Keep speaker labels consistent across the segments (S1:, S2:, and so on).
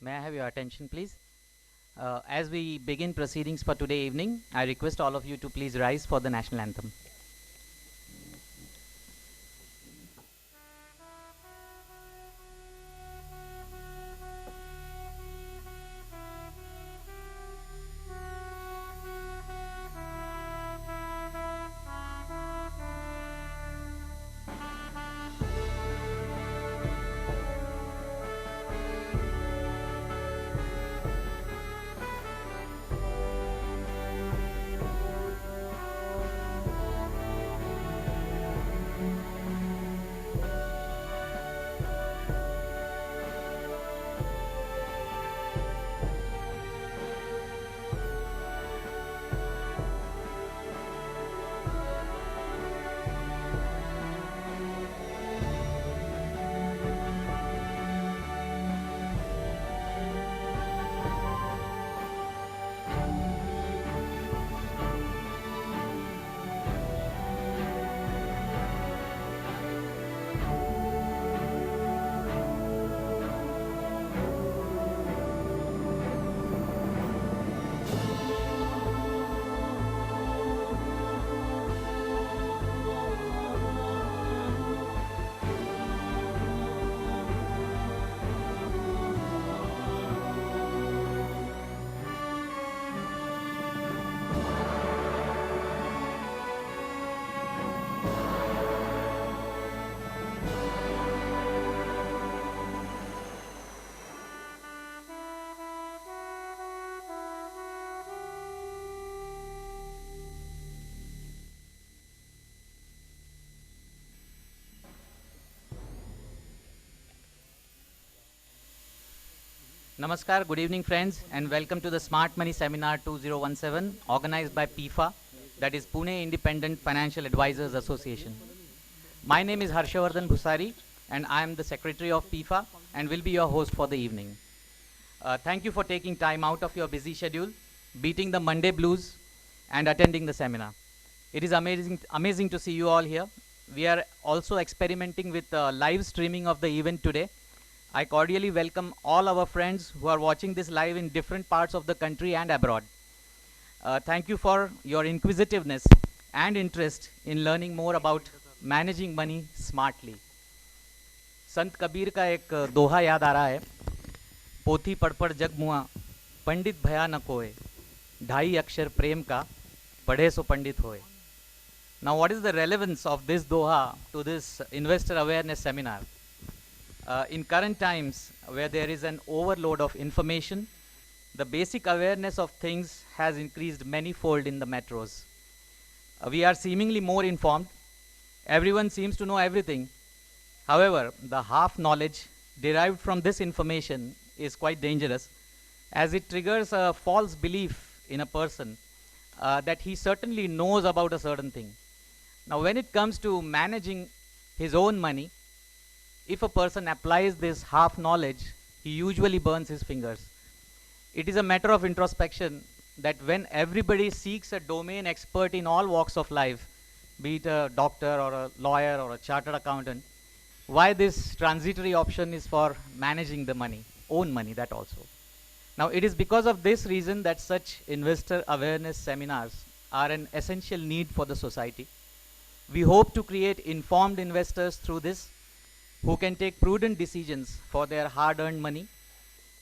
S1: May I have your attention, please? As we begin proceedings for today evening, I request all of you to please rise for the national anthem. Namaskar, good evening, friends, and welcome to the Smart Money Seminar 2017 organized by PIFA, that is Pune Independent Financial Advisors Association. My name is Harshavardhan Bhusari, and I am the Secretary of PIFA and will be your host for the evening. Thank you for taking time out of your busy schedule, beating the Monday blues, and attending the seminar. It is amazing to see you all here. We are also experimenting with live streaming of the event today. I cordially welcome all our friends who are watching this live in different parts of the country and abroad. Thank you for your inquisitiveness and interest in learning more about managing money smartly. संत कबीर का एक दोहा याद आ रहा है, पोथी पढ़ पढ़ जग मुआ, पंडित भया न कोय, ढाई अक्षर प्रेम का, पढ़े सो पंडित होए. Now, what is the relevance of this doha to this investor awareness seminar? In current times, where there is an overload of information, the basic awareness of things has increased many-fold in the metros. We are seemingly more informed. Everyone seems to know everything. However, the half knowledge derived from this information is quite dangerous, as it triggers a false belief in a person that he certainly knows about a certain thing. Now, when it comes to managing his own money, if a person applies this half knowledge, he usually burns his fingers. It is a matter of introspection that when everybody seeks a domain expert in all walks of life, be it a doctor or a lawyer or a chartered accountant, why this transitory option is for managing the money, own money, that also. Now, it is because of this reason that such investor awareness seminars are an essential need for the society. We hope to create informed investors through this who can take prudent decisions for their hard-earned money.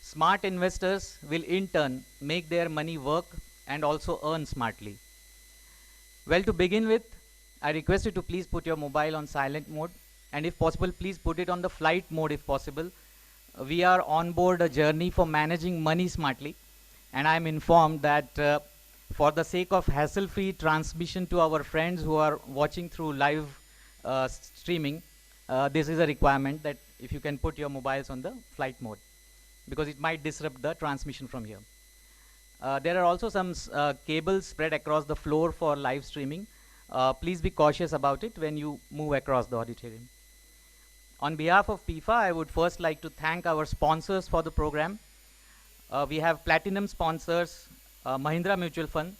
S1: Smart investors will in turn make their money work and also earn smartly. Well, to begin with, I request you to please put your mobile on silent mode, and if possible, please put it on the flight mode if possible. We are on board a journey for managing money smartly, and I am informed that for the sake of hassle-free transmission to our friends who are watching through live streaming, this is a requirement that if you can put your mobiles on the flight mode, because it might disrupt the transmission from here. There are also some cables spread across the floor for live streaming. Please be cautious about it when you move across the auditorium. On behalf of PIFA, I would first like to thank our sponsors for the program. We have platinum sponsors, Mahindra Mutual Fund,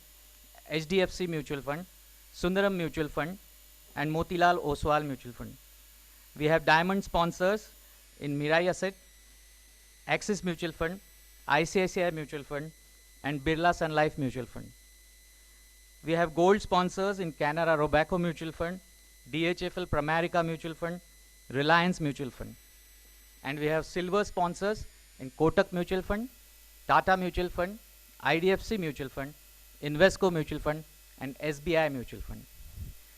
S1: HDFC Mutual Fund, Sundaram Mutual Fund, and Motilal Oswal Mutual Fund. We have diamond sponsors in Mirai Asset, Axis Mutual Fund, ICICI Mutual Fund, and Birla Sun Life Mutual Fund. We have gold sponsors in Canara Robeco Mutual Fund, DHFL Pramerica Mutual Fund, Reliance Mutual Fund. And we have silver sponsors in Kotak Mutual Fund, Tata Mutual Fund, IDFC Mutual Fund, Invesco Mutual Fund, and SBI Mutual Fund.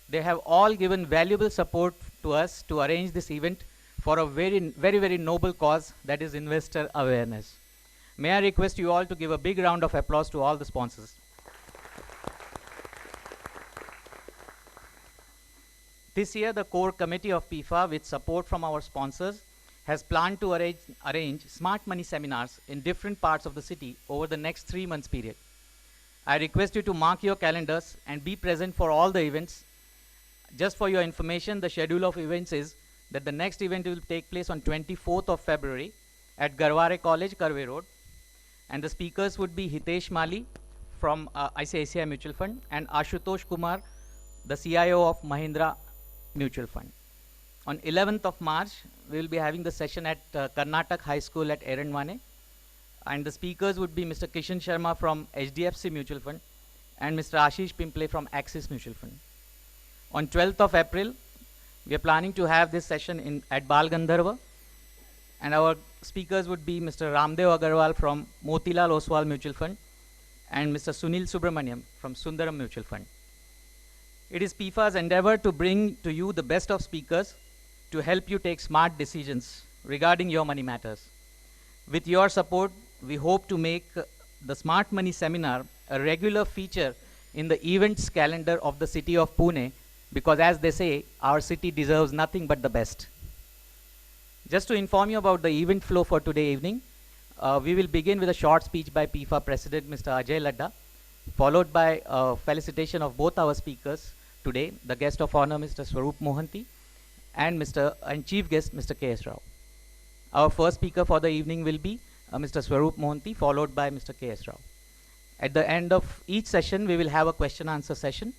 S1: They have all given valuable support to us to arrange this event for a very noble cause, that is investor awareness. May I request you all to give a big round of applause to all the sponsors. This year, the core committee of PIFA, with support from our sponsors, has planned to arrange smart money seminars in different parts of the city over the next 3 months period. I request you to mark your calendars and be present for all the events. Just for your information, the schedule of events is that the next event will take place on 24th of February at Garware College, Karve Road. And the speakers would be Hitesh Mali from ICICI Mutual Fund and Ashutosh Kumar, the CIO of Mahindra Mutual Fund. On 11th of March, we will be having the session at Karnatak High School at Eranwane. And the speakers would be Mr. Kishan Sharma from HDFC Mutual Fund and Mr. Ashish Pimple from Axis Mutual Fund. On 12th of April, we are planning to have this session at Bal Gandharva, and our speakers would be Mr. Ramdev Agarwal from Motilal Oswal Mutual Fund and Mr. Sunil Subramaniam from Sundaram Mutual Fund. It is PIFA's endeavor to bring to you the best of speakers to help you take smart decisions regarding your money matters. With your support, we hope to make the Smart Money Seminar a regular feature in the events calendar of the city of Pune, because as they say, our city deserves nothing but the best. Just to inform you about the event flow for today evening, we will begin with a short speech by PIFA President Mr. Ajay Ladda, followed by a felicitation of both our speakers today, the guest of honor Mr. Swaroop Mohanty and Chief Guest Mr. K.S. Rao. Our first speaker for the evening will be Mr. Swaroop Mohanty, followed by Mr. K.S. Rao. At the end of each session, we will have a question-answer session,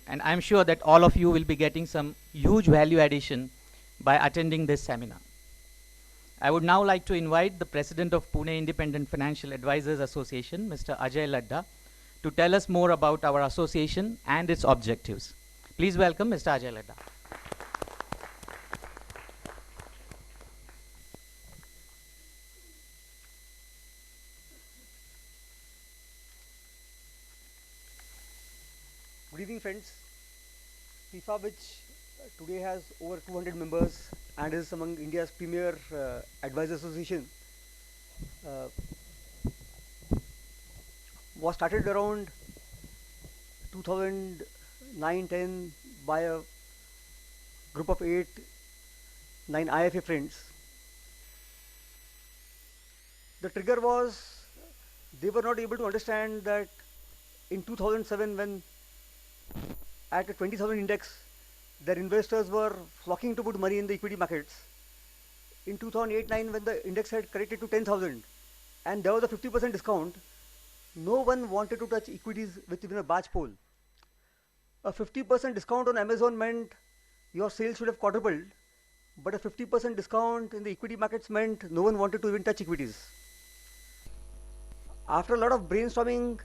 S1: and I'm sure that all of you will be getting some huge value addition by attending this seminar. I would now like to invite the President of Pune Independent Financial Advisors Association, Mr. Ajay Ladda, to tell us more about our association and its objectives. Please welcome Mr. Ajay Ladda.
S2: Good evening, friends. PIFA, which today has over 200 members and is among India's premier advisor association, was started around 2009-10 by a group of 8-9 IFA friends. The trigger was they were not able to understand that in 2007, when at a 20,000 index, their investors were flocking to put money in the equity markets. In 2008-9, when the index had corrected to 10,000 and there was a 50% discount, no one wanted to touch equities with even a barge pole. A 50% discount on Amazon meant your sales should have quadrupled, but a 50% discount in the equity markets meant no one wanted to even touch equities. After a lot of brainstorming,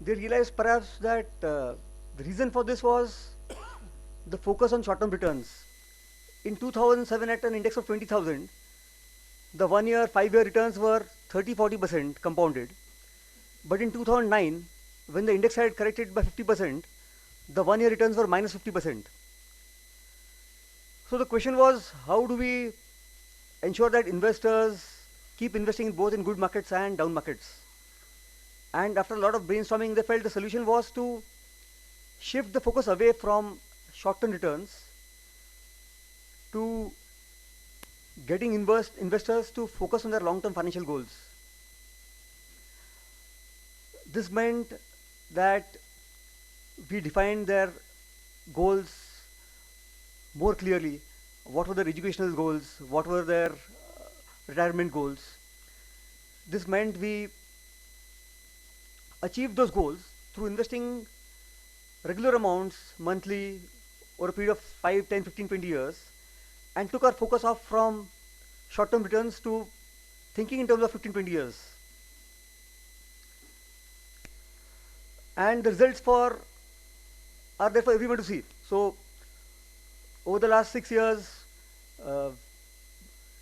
S2: they realized perhaps that the reason for this was the focus on short-term returns. In 2007, at an index of 20,000, the 1-year, 5-year returns were 30-40% compounded. But in 2009, when the index had corrected by 50%, the 1-year returns were minus 50%. So the question was, how do we ensure that investors keep investing both in good markets and down markets? And after a lot of brainstorming, they felt the solution was to shift the focus away from short-term returns to getting investors to focus on their long-term financial goals. This meant that we defined their goals more clearly. What were their educational goals? What were their retirement goals? This meant we achieved those goals through investing regular amounts monthly over a period of 5, 10, 15, 20 years, and took our focus off from short-term returns to thinking in terms of 15-20 years. And the results are there for everyone to see. So over the last 6 years,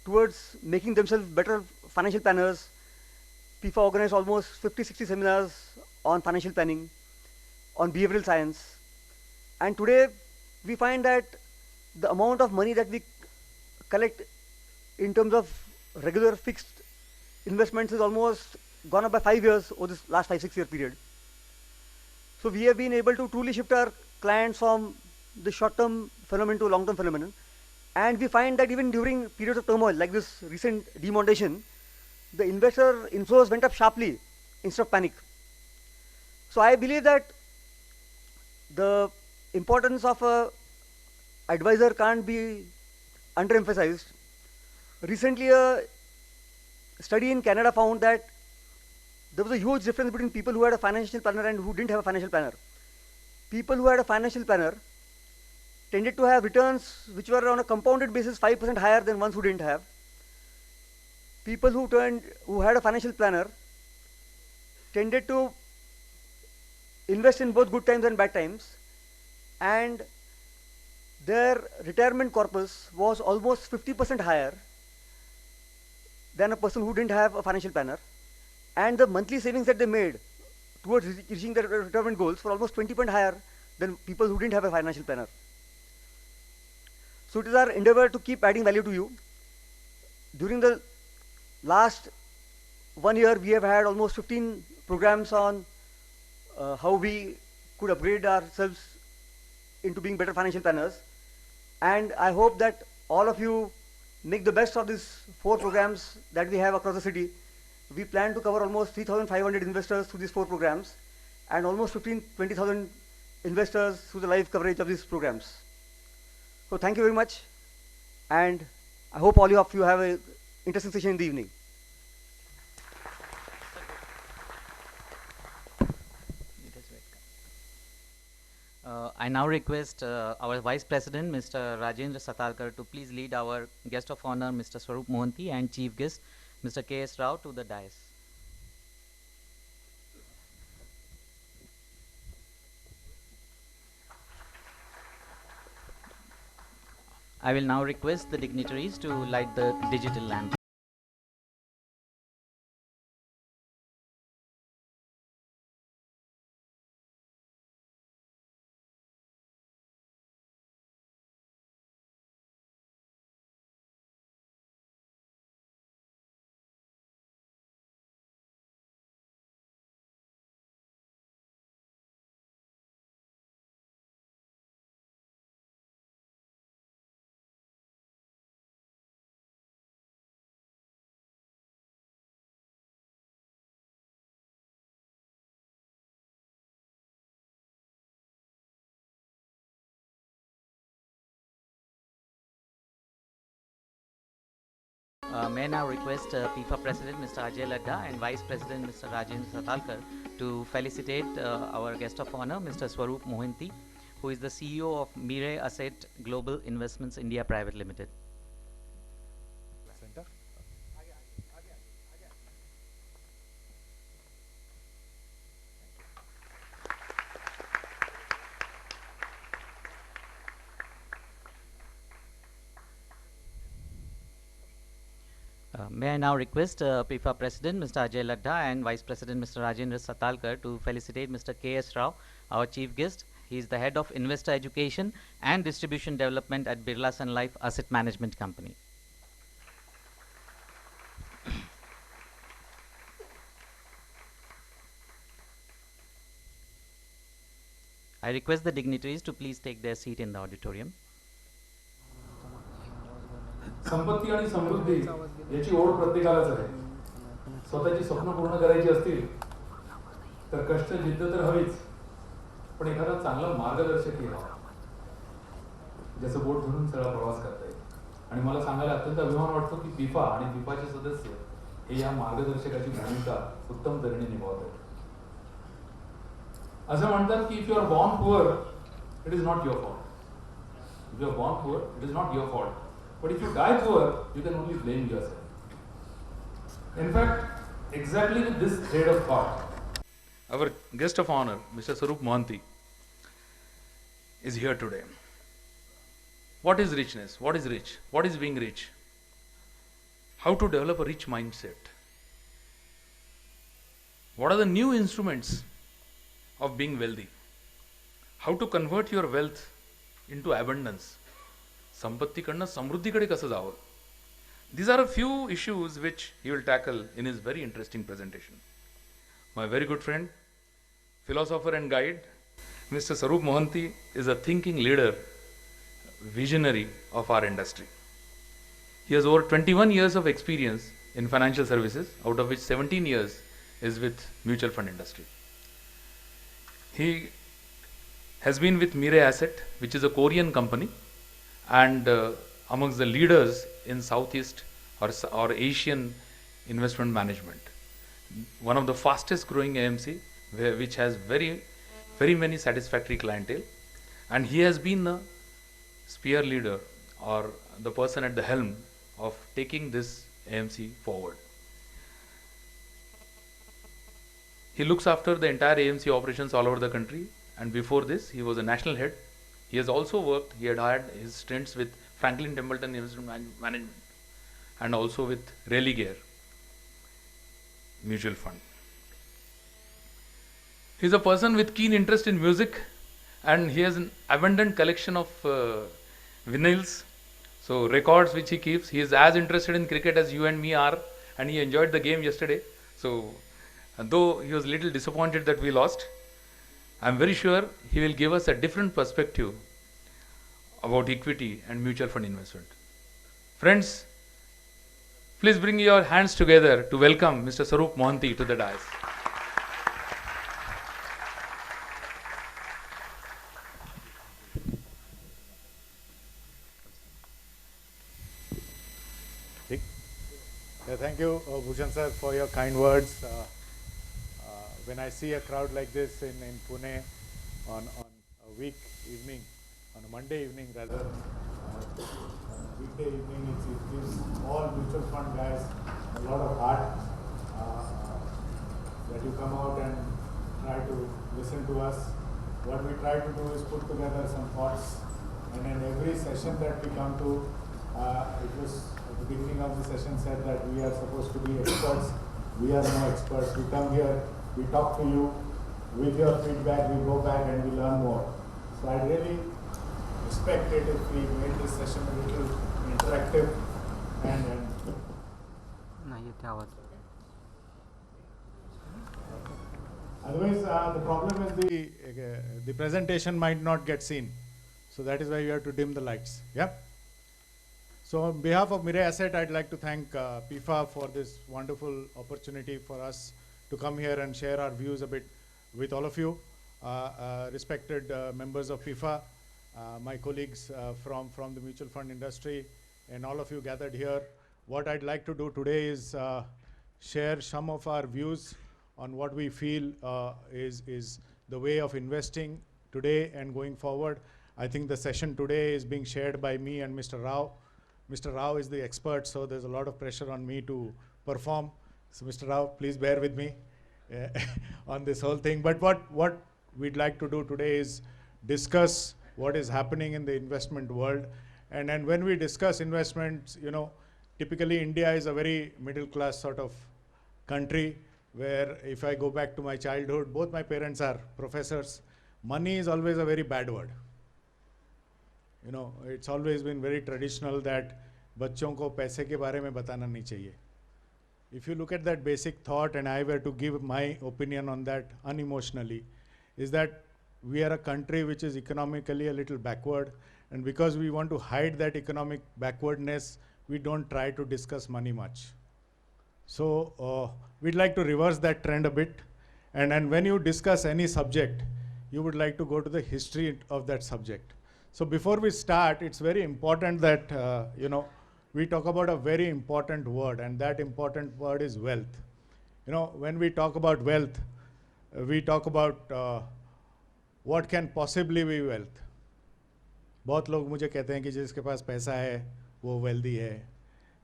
S2: towards making themselves better financial planners, PIFA organized almost 50-60 seminars on financial planning, on behavioral science. And today, we find that the amount of money that we collect in terms of regular fixed investments is almost gone up by 5 years over this last 5-6 year period. So we have been able to truly shift our clients from the short-term phenomenon to long-term phenomenon. And we find that even during periods of turmoil, like this recent demonetization, the investor inflows went up sharply instead of panic. So I believe that the importance of an advisor can't be underemphasized. Recently, a study in Canada found that there was a huge difference between people who had a financial planner and who didn't have a financial planner. People who had a financial planner tended to have returns which were on a compounded basis 5% higher than ones who didn't have. People who had a financial planner tended to invest in both good times and bad times, and their retirement corpus was almost 50% higher than a person who didn't have a financial planner, and the monthly savings that they made towards reaching their retirement goals were almost 20% higher than people who didn't have a financial planner. So it is our endeavor to keep adding value to you. During the last 1 year, we have had almost 15 programs on how we could upgrade ourselves into being better financial planners. And I hope that all of you make the best of these 4 programs that we have across the city. We plan to cover almost 3,500 investors through these 4 programs and almost 20,000 investors through the live coverage of these programs. So thank you very much, and I hope all of you have an interesting session in the evening.
S1: I now request our Vice President, Mr. Rajendra Satalkar, to please lead our guest of honor, Mr. Swaroop Mohanty, and Chief Guest, Mr. K.S. Rao, to the dais. I will now request the dignitaries to light the digital lamp. May I now request PIFA President Mr. Ajay Ladda and Vice President Mr. Rajendra Satalkar to felicitate our guest of honor, Mr. Swaroop Mohanty, who is the CEO of Mirae Asset Global Investments India Private Limited. May I now request PIFA President Mr. Ajay Ladda and Vice President Mr. Rajendra Satalkar to felicitate Mr. K.S. Rao, our Chief Guest. He is the Head of Investor Education and Distribution Development at Birla Sun Life Asset Management Company. I request the dignitaries to please take their seat in the auditorium.
S3: संपत्ती आणि समृद्धी याची ओढ प्रत्येकालाच आहे. स्वतःची स्वप्न पूर्ण करायची असतील तर कष्ट जिद्द तर हवीच, पण एखादा चांगला मार्गदर्शक हवा ज्याचं बोट धरून सगळा प्रवास करता येईल. आणि मला सांगायला अत्यंत अभिमान वाटतो की पिफा आणि पिफाचे सदस्य हे या मार्गदर्शकाची भूमिका उत्तम तऱ्हेने निभावत आहेत. असं म्हणतात की if you are born poor it is not your fault. If you are born poor it is not your fault. But if you die poor, you can only blame yourself. In fact, exactly with this thread of thought, our guest of honor, Mr. Sarup Mohanty, is here today. What is richness? What is rich? What is being rich? How to develop a rich mindset? What are the new instruments of being wealthy? How to convert your wealth into abundance? संपत्तीकडनं समृद्धीकडे कसं जावं? These are a few issues which he will tackle in his very interesting presentation. My very good friend, philosopher and guide, Mr. Sarup Mohanty is a thinking leader, visionary of our industry. He has over 21 years of experience in financial services, out of which 17 years is with mutual fund industry. He has been with Mirae Asset, which is a Korean company, and amongst the leaders in Southeast or Asian investment management. One of the fastest growing AMC, which has very many satisfactory clientele, and he has been the spear leader or the person at the helm of taking this AMC forward. He looks after the entire AMC operations all over the country, and before this he was a national head. He has also worked, he had his stints with Franklin Templeton Investment Management and also with Religare Mutual Fund. He is a person with keen interest in music, and he has an abundant collection of vinyls, so records which he keeps. He is as interested in cricket as you and me are, and he enjoyed the game yesterday. So though he was a little disappointed that we lost, I am very sure he will give us a different perspective about equity and mutual fund investment. Friends, please bring your hands together to welcome Mr. Sarup Mohanty to the dais.
S4: Thank you, Bhushan sir, for your kind words. When I see a crowd like this in Pune on a week evening, on a Monday evening rather, weekday evening, it gives all mutual fund guys a lot of heart that you come out and try to listen to us. What we try to do is put together some thoughts, and in every session that we come to, it was at the beginning of the session said that we are supposed to be experts. We are no experts. We come here, we talk to you, with your feedback we go back and we learn more. So I really respect it if we made this session a little interactive and otherwise the problem is the presentation might not get seen. So that is why you have to dim the lights. Yeah. So on behalf of Mirae Asset, I'd like to thank PIFA for this wonderful opportunity for us to come here and share our views a bit with all of you, respected members of PIFA, my colleagues from the mutual fund industry, and all of you gathered here. What I'd like to do today is share some of our views on what we feel is the way of investing today and going forward. I think the session today is being shared by me and Mr. Rao. Mr. Rao is the expert, so there's a lot of pressure on me to perform. So Mr. Rao, please bear with me on this whole thing. But what we'd like to do today is discuss what is happening in the investment world. And then when we discuss investments, you know, typically India is a very middle class sort of country where if I go back to my childhood, both my parents are professors. Money is always a very bad word. You know, it's always been very traditional that बच्चों को पैसे के बारे में बताना नहीं चाहिए. If you look at that basic thought, and I were to give my opinion on that unemotionally, is that we are a country which is economically a little backward, and because we want to hide that economic backwardness, we don't try to discuss money much. So we'd like to reverse that trend a bit, and when you discuss any subject, you would like to go to the history of that subject. So before we start, it's very important that you know, we talk about a very important word, and that important word is wealth. You know, when we talk about wealth, we talk about what can possibly be wealth. बहुत लोग मुझे कहते हैं कि जिसके पास पैसा है वो wealthy है,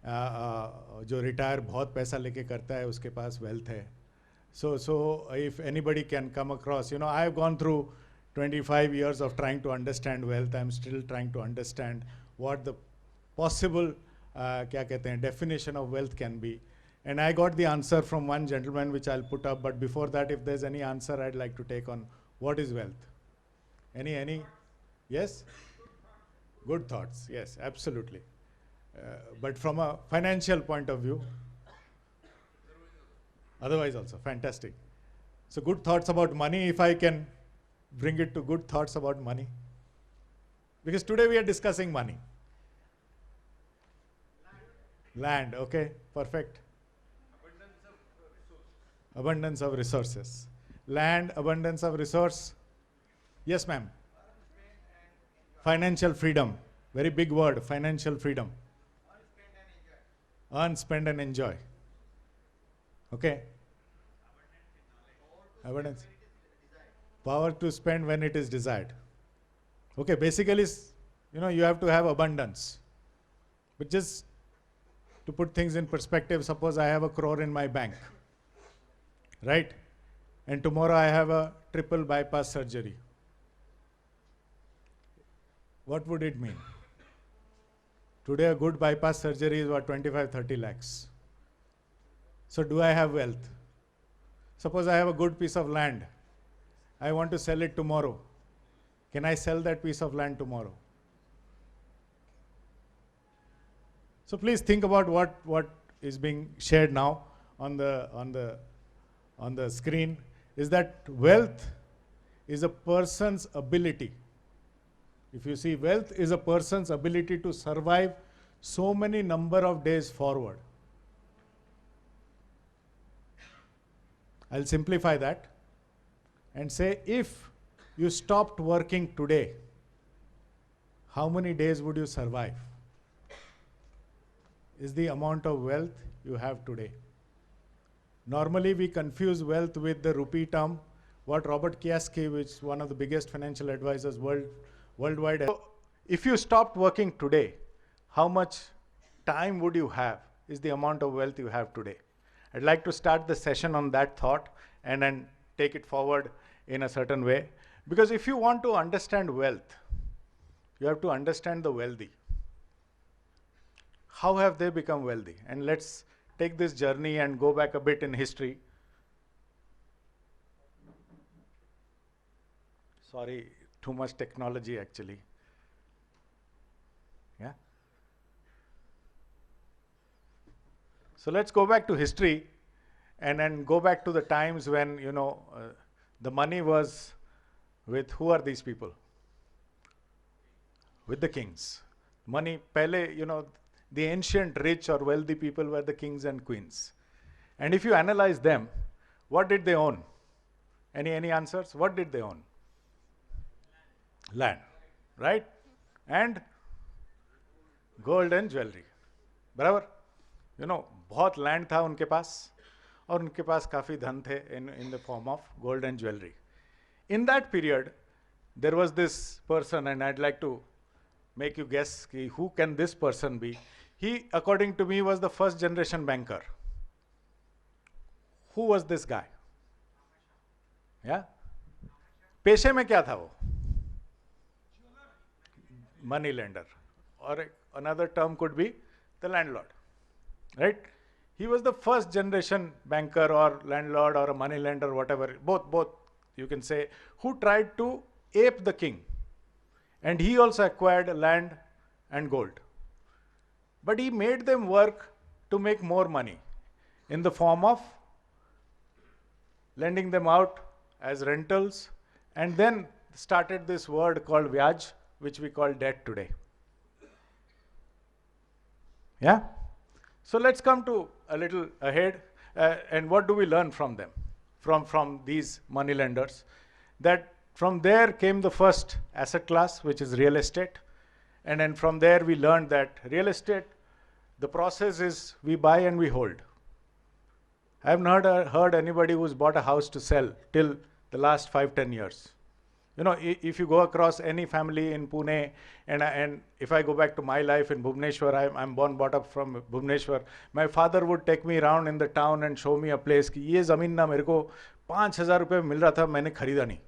S4: जो रिटायर बहुत पैसा लेके करता है उसके पास वेल्थ है. So if anybody can come across, you know, I have gone through 25 years of trying to understand wealth. I'm still trying to understand what the possible क्या कहते हैं definition of wealth can be. And I got the answer from one gentleman which I'll put up. But before that, if there's any answer I'd like to take on what is wealth. Any? Yes? Good thoughts. Yes, absolutely. But from a financial point of view, otherwise also, fantastic. So good thoughts about money, if I can bring it to good thoughts about money. Because today we are discussing money. Land, okay, perfect. Abundance of resources. Land, abundance of resource. Yes, ma'am. Financial freedom. Very big word, financial freedom. Earn, spend and enjoy. Okay. Abundance. Power to spend when it is desired. Okay, basically, you know, you have to have abundance. But just to put things in perspective, suppose I have 1 crore in my bank, right? And tomorrow I have a triple bypass surgery. What would it mean? Today a good bypass surgery is what, 25-30 lakhs. So do I have wealth? Suppose I have a good piece of land. I want to sell it tomorrow. Can I sell that piece of land tomorrow? So please think about what is being shared now on the screen. Is that wealth is a person's ability. If you see, wealth is a person's ability to survive so many number of days forward. I'll simplify that and say, if you stopped working today, how many days would you survive? Is the amount of wealth you have today. Normally we confuse wealth with the rupee term. What Robert Kiyosaki, which is one of the biggest financial advisors worldwide. So if you stopped working today, how much time would you have is the amount of wealth you have today. I'd like to start the session on that thought and then take it forward in a certain way. Because if you want to understand wealth, you have to understand the wealthy. How have they become wealthy? And let's take this journey and go back a bit in history. Sorry, too much technology actually. Yeah. So let's go back to history and then go back to the times when, you know, the money was with, who are these people? With the kings. Money, pehle, you know, the ancient rich or wealthy people were the kings and queens. And if you analyze them, what did they own? Any answers? What did they own? Land, right? And gold and jewelry. बराबर? You know, बहुत land था उनके पास और उनके पास काफी धन थे in the form of gold and jewelry. In that period, there was this person, and I'd like to make you guess who can this person be. He, according to me, was the first generation banker. Who was this guy? Yeah? पेशे में क्या था वो? Money lender. Or another term could be the landlord. Right? He was the first generation banker or landlord or a money lender, whatever, both you can say, who tried to ape the king. And he also acquired land and gold. But he made them work to make more money in the form of lending them out as rentals, and then started this word called vyaj, which we call debt today. Yeah? So let's come to a little ahead, and what do we learn from them, from these money lenders? That from there came the first asset class, which is real estate. And then from there we learned that real estate, the process is we buy and we hold. I have not heard anybody who's bought a house to sell till the last 5-10 years. You know, if you go across any family in Pune, and if I go back to my life in Bhubaneswar, I'm born, brought up from Bhubaneswar. My father would take me around in the town and show me a place कि ये ज़मीन ना मेरे को 5,000 रुपए मिल रहा था, मैंने खरीदा नहीं.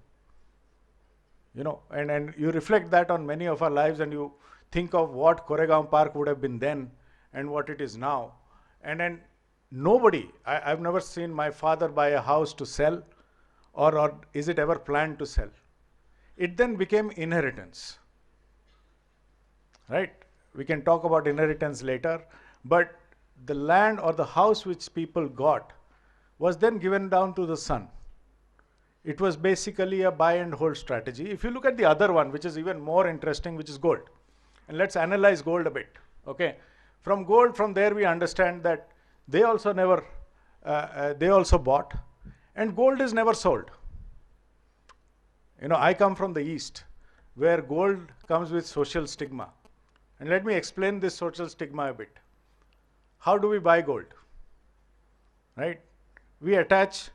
S4: You know, and you reflect that on many of our lives, and you think of what Koregaon Park would have been then and what it is now. And then nobody, I've never seen my father buy a house to sell, or is it ever planned to sell. It then became inheritance, right? We can talk about inheritance later, but the land or the house which people got was then given down to the son. It was basically a buy and hold strategy. If you look at the other one, which is even more interesting, which is gold, and let's analyze gold a bit, okay? From gold, from there we understand that they also never, they also bought, and gold is never sold. You know, I come from the East, where gold comes with social stigma. And let me explain this social stigma a bit. How do we buy gold? Right? We attach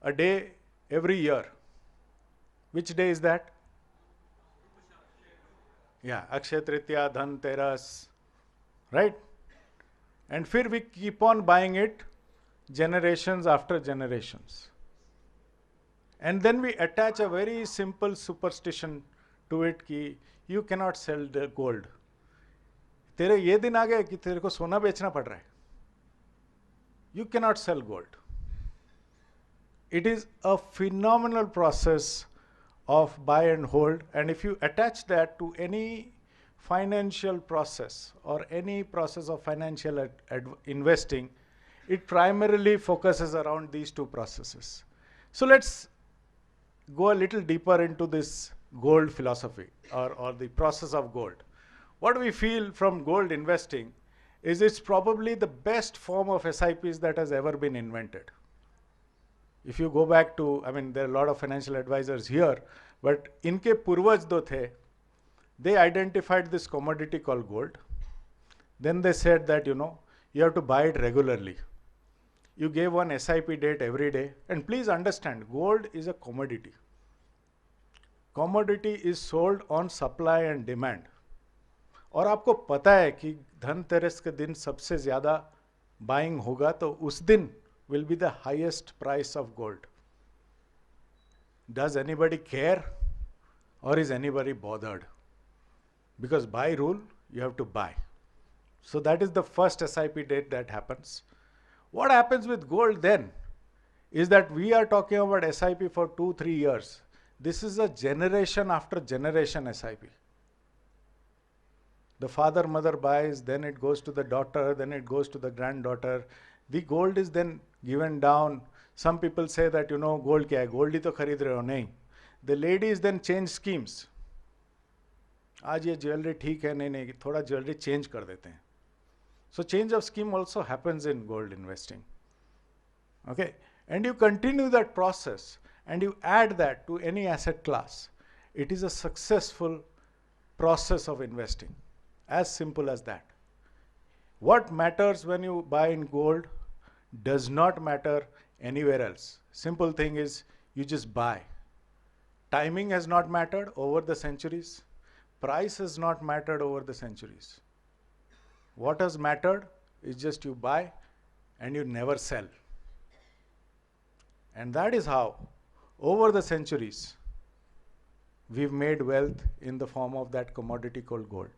S4: a day every year. Which day is that? Yeah, Akshaya Tritiya, Dhan Teras, right? And फिर we keep on buying it generations after generations. And then we attach a very simple superstition to it कि you cannot sell the gold. तेरे ये दिन आ गए कि तेरे को सोना बेचना पड़ रहा है. You cannot sell gold. It is a phenomenal process of buy and hold, and if you attach that to any financial process or any process of financial investing, it primarily focuses around these two processes. So let's go a little deeper into this gold philosophy or the process of gold. What we feel from gold investing is it's probably the best form of SIPs that has ever been invented. If you go back to, I mean, there are a lot of financial advisors here, but इनके पूर्वज जो थे, they identified this commodity called gold. Then they said that, you know, you have to buy it regularly. You gave one SIP date every day. And please understand, gold is a commodity. Commodity is sold on supply and demand. और आपको पता है कि धनतेरस के दिन सबसे ज़्यादा buying होगा, तो उस दिन will be the highest price of gold. Does anybody care, or is anybody bothered? Because by rule, you have to buy. So that is the first SIP date that happens. What happens with gold then is that we are talking about SIP for 2-3 years. This is a generation after generation SIP. The father, mother buys, then it goes to the daughter, then it goes to the granddaughter. The gold is then given down. Some people say that, you know, gold kya hai? Gold hi to kharid rahe ho. Nahin. The ladies then change schemes. आज ये jewellery ठीक है, नहीं नहीं थोड़ा jewellery change कर देते हैं. So change of scheme also happens in gold investing. Okay, and you continue that process and you add that to any asset class. It is a successful process of investing. As simple as that. What matters when you buy in gold does not matter anywhere else. Simple thing is you just buy. Timing has not mattered over the centuries. Price has not mattered over the centuries. What has mattered is just you buy and you never sell. And that is how, over the centuries, we've made wealth in the form of that commodity called gold.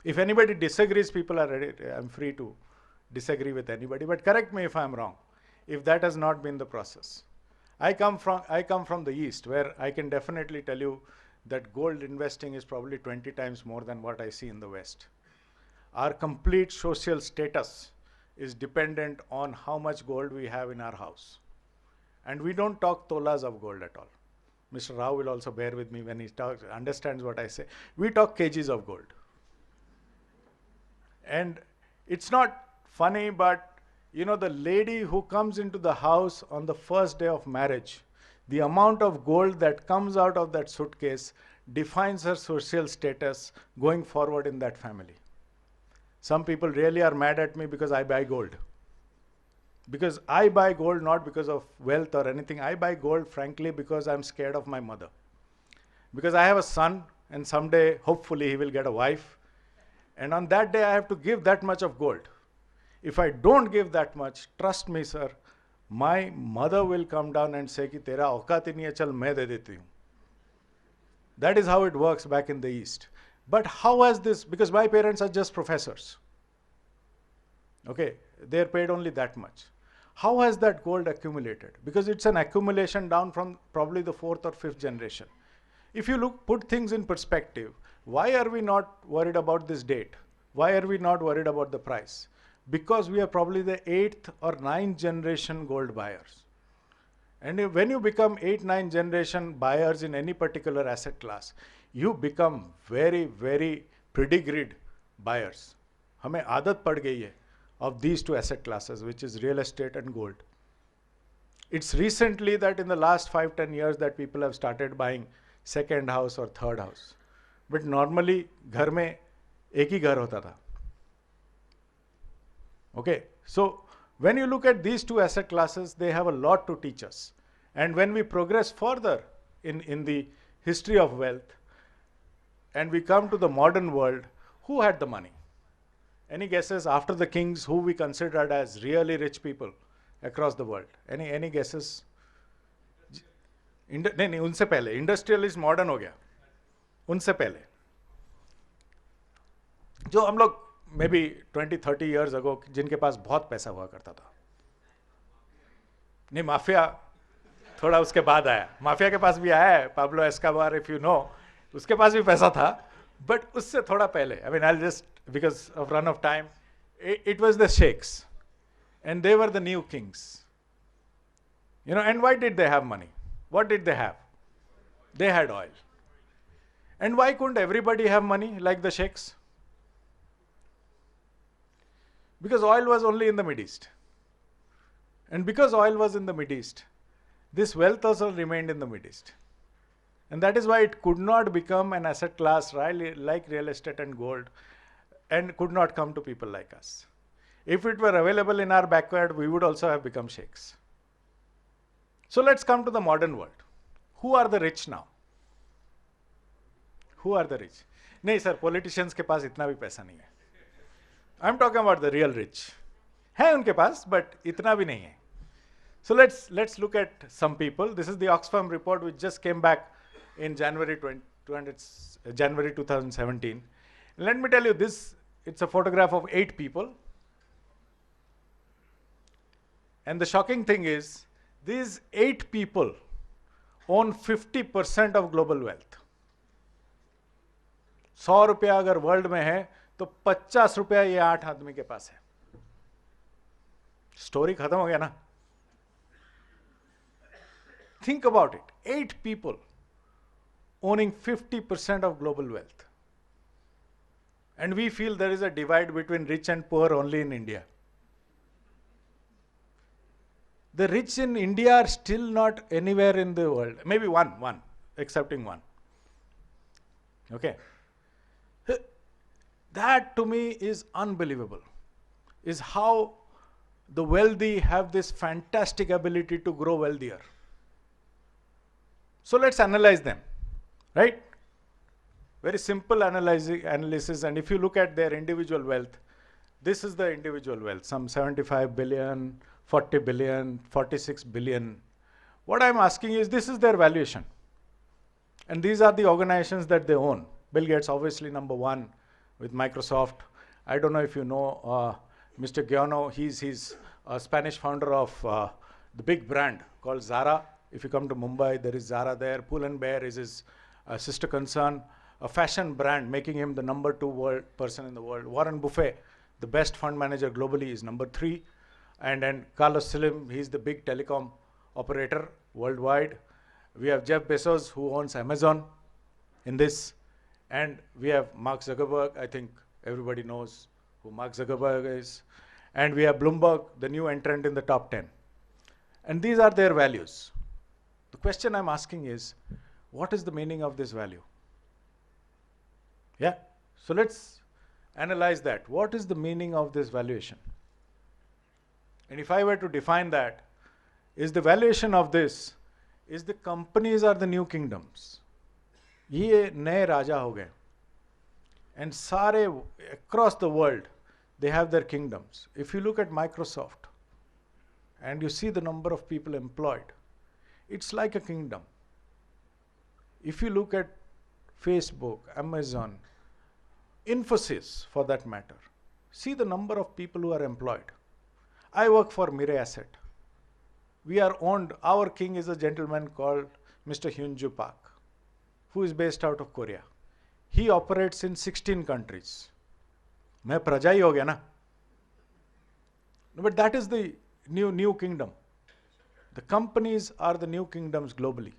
S4: If anybody disagrees, people are ready. I'm free to disagree with anybody, but correct me if I'm wrong, if that has not been the process. I come from the East, where I can definitely tell you that gold investing is probably 20 times more than what I see in the West. Our complete social status is dependent on how much gold we have in our house. And we don't talk tolas of gold at all. Mr. Rao will also bear with me when he understands what I say. We talk kgs of gold. And it's not funny, but you know, the lady who comes into the house on the first day of marriage, the amount of gold that comes out of that suitcase defines her social status going forward in that family. Some people really are mad at me because I buy gold. Because I buy gold not because of wealth or anything. I buy gold, frankly, because I'm scared of my mother. because I have a son, and someday, hopefully, he will get a wife. And on that day, I have to give that much of gold. If I don't give that much, trust me, sir, my mother will come down and say, कि तेरा औकात ही नहीं है, चल मैं दे देती हूँ. That is how it works back in the East. But how has this, because my parents are just professors. Okay, they're paid only that much. How has that gold accumulated? Because it's an accumulation down from probably the 4th or 5th generation. If you put things in perspective, why are we not worried about this date? Why are we not worried about the price? Because we are probably the 8th or 9th generation gold buyers. And when you become 8th, 9th generation buyers in any particular asset class, you become very, very pedigreed buyers. हमें आदत पड़ गई है of these two asset classes, which is real estate and gold. It's recently that in the last 5-10 years that people have started buying second house or third house. But normally, घर में एक ही घर होता था. Okay, so when you look at these two asset classes, they have a lot to teach us. And when we progress further in the history of wealth, and we come to the modern world, who had the money? Any guesses after the kings who we considered as really rich people across the world? Any guesses? नहीं उनसे पहले industrialist modern हो गया उनसे पहले जो हम लोग मे बी 20-30 years ago जिनके पास बहुत पैसा हुआ करता था. नहीं माफिया थोड़ा उसके बाद आया. माफिया के पास भी आया है Pablo Escobar if you know उसके पास भी पैसा था बट उससे थोड़ा पहले I mean I just because of run of time it was the sheikhs and they were the new Kings you know and why did they have money what did they have? They had oil. And why couldn't everybody have money like the sheikhs? Because oil was only in the Mideast. And because oil was in the Mideast, this wealth also remained in the Mideast. And that is why it could not become an asset class like real estate and gold and could not come to people like us. If it were available in our backyard, we would also have become sheikhs. So let's come to the modern world. Who are the rich now? Who are the rich? नहीं sir, politicians के पास इतना भी पैसा नहीं है. I'm talking about the real rich. है उनके पास, but इतना भी नहीं है. So let's look at some people. This is the Oxfam report which just came back in January 2017. Let me tell you this, it's a photograph of 8 people. And the shocking thing is, these 8 people own 50% of global wealth. 100 रुपया अगर world में है तो 50 रुपया ये 8 आदमी के पास है. स्टोरी खत्म हो गया ना. Think about it. 8 people owning 50% of global wealth. And we feel there is a divide between rich and poor only in India. The rich in India are still not anywhere in the world. Maybe one, excepting one. Okay. That to me is unbelievable. Is how the wealthy have this fantastic ability to grow wealthier. So let's analyze them, right? Very simple analysis, and if you look at their individual wealth, this is the individual wealth, some 75 billion, 40 billion, 46 billion. What I'm asking is, this is their valuation. And these are the organizations that they own. Bill Gates, obviously number 1 with Microsoft. I don't know if you know Mr. Giano, he's a Spanish founder of the big brand called Zara. If you come to Mumbai, there is Zara there. Pull & Bear is his sister concern, a fashion brand, making him the number 2 person in the world. Warren Buffett, the best fund manager globally, is number 3. And then Carlos Slim, he's the big telecom operator worldwide. We have Jeff Bezos, who owns Amazon in this. And we have Mark Zuckerberg. I think everybody knows who Mark Zuckerberg is. And we have Bloomberg, the new entrant in the top 10. And these are their values. The question I'm asking is, what is the meaning of this value? Yeah, so let's analyze that. What is the meaning of this valuation? And if I were to define that, is the valuation of this, is the companies are the new kingdoms. ये नए राजा हो गए, and सारे across the world they have their kingdoms. If you look at Microsoft and you see the number of people employed, it's like a kingdom. If you look at Facebook, Amazon, Infosys for that matter, see the number of people who are employed. I work for Mirae Asset. We are owned, our king is a gentleman called Mr. Hyunju Park, who is based out of Korea. He operates in 16 countries. मैं प्रजा ही हो गया ना. But that is the new kingdom. The companies are the new kingdoms globally.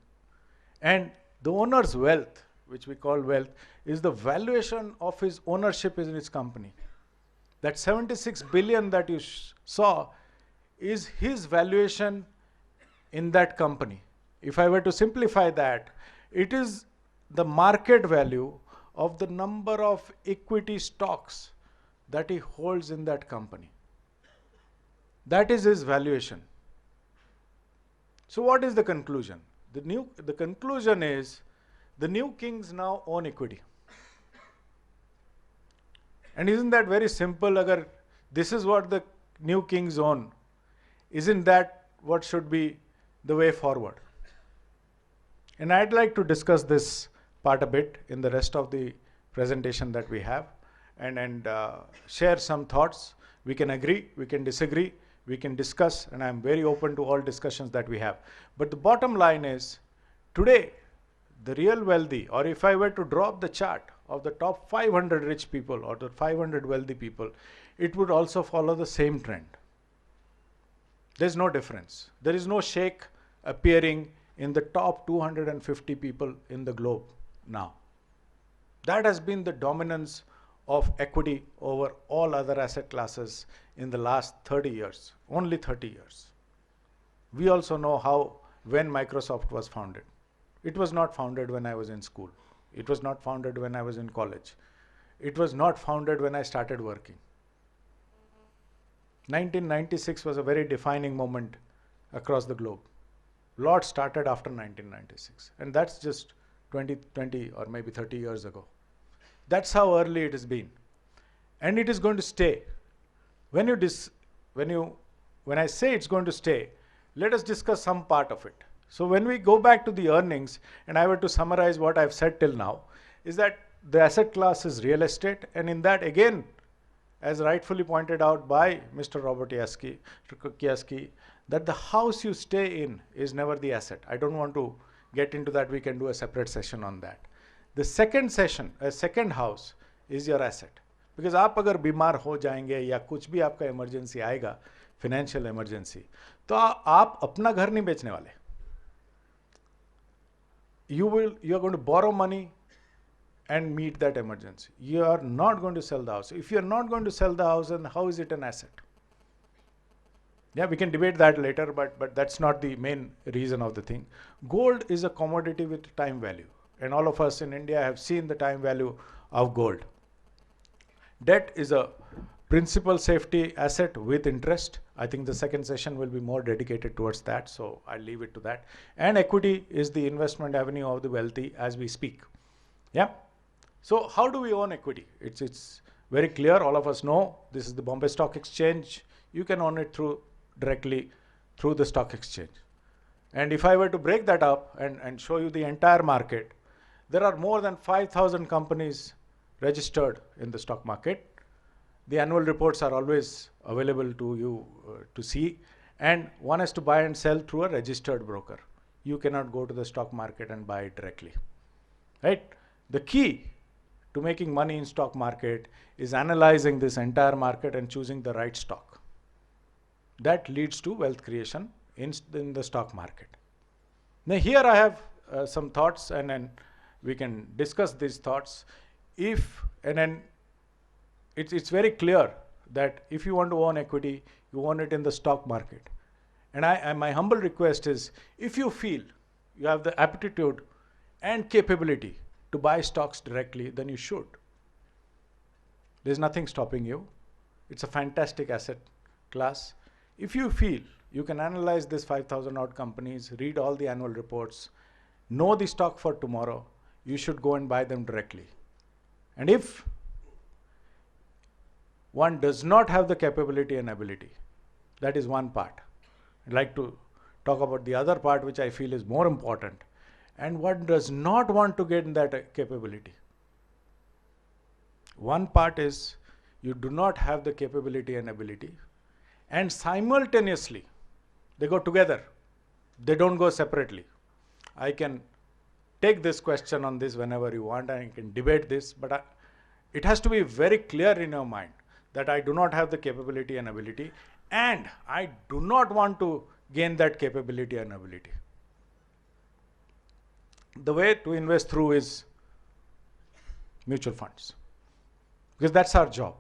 S4: And the owner's wealth, which we call wealth, is the valuation of his ownership in his company. That 76 billion that you saw is his valuation in that company. If I were to simplify that, it is the market value of the number of equity stocks that he holds in that company. That is his valuation. So what is the conclusion? The conclusion is the new kings now own equity. And isn't that very simple? Agar this is what the new kings own, isn't that what should be the way forward? And I'd like to discuss this part a bit in the rest of the presentation that we have, and share some thoughts. We can agree, we can disagree, we can discuss, and I'm very open to all discussions that we have. But the bottom line is, today, the real wealthy, or if I were to drop the chart of the top 500 rich people or the 500 wealthy people, it would also follow the same trend. There's no difference. There is no sheikh appearing in the top 250 people in the globe now. That has been the dominance of equity over all other asset classes in the last 30 years, only 30 years. We also know how, when Microsoft was founded. It was not founded when I was in school. It was not founded when I was in college. It was not founded when I started working. 1996 was a very defining moment across the globe. Lot started after 1996, and that's just 20 or maybe 30 years ago. That's how early it has been, and it is going to stay. When I say it's going to stay, let us discuss some part of it. So when we go back to the earnings, and I were to summarize what I've said till now, is that the asset class is real estate, and in that again, as rightfully pointed out by Mr. Robert Kiyosaki, that the house you stay in is never the asset. I don't want to get into that. We can do a separate session on that. The second house is your asset. Because आप अगर बीमार हो जाएंगे या कुछ भी आपका emergency आएगा, फाइनेंशियल इमरजेंसी, तो आप अपना घर नहीं बेचने वाले. You are going to borrow money and meet that emergency. You are not going to sell the house. If you are not going to sell the house, then how is it an asset? Yeah, we can debate that later, but that's not the main reason of the thing. Gold is a commodity with time value, and all of us in India have seen the time value of gold. Debt is a principal safety asset with interest. I think the second session will be more dedicated towards that, so I'll leave it to that. And equity is the investment avenue of the wealthy as we speak. Yeah. So how do we own equity? It's very clear. All of us know this is the Bombay Stock Exchange. You can own it directly through the stock exchange. And if I were to break that up and show you the entire market, there are more than 5,000 companies registered in the stock market. The annual reports are always available to you to see, and one has to buy and sell through a registered broker. You cannot go to the stock market and buy it directly, right? The key to making money in stock market is analyzing this entire market and choosing the right stock. That leads to wealth creation in the stock market. Now here I have some thoughts, and then we can discuss these thoughts. It's very clear that if you want to own equity, you own it in the stock market. And my humble request is, if you feel you have the aptitude and capability to buy stocks directly, then you should. There's nothing stopping you. It's a fantastic asset class. If you feel you can analyze this 5,000 odd companies, read all the annual reports, know the stock for tomorrow, you should go and buy them directly. And if one does not have the capability and ability, that is one part. I'd like to talk about the other part, which I feel is more important, and one does not want to get in that capability. One part is you do not have the capability and ability, and simultaneously they go together. They don't go separately. I can take this question on this whenever you want, and I can debate this, but it has to be very clear in your mind that I do not have the capability and ability, and I do not want to gain that capability and ability. The way to invest through is mutual funds, because that's our job.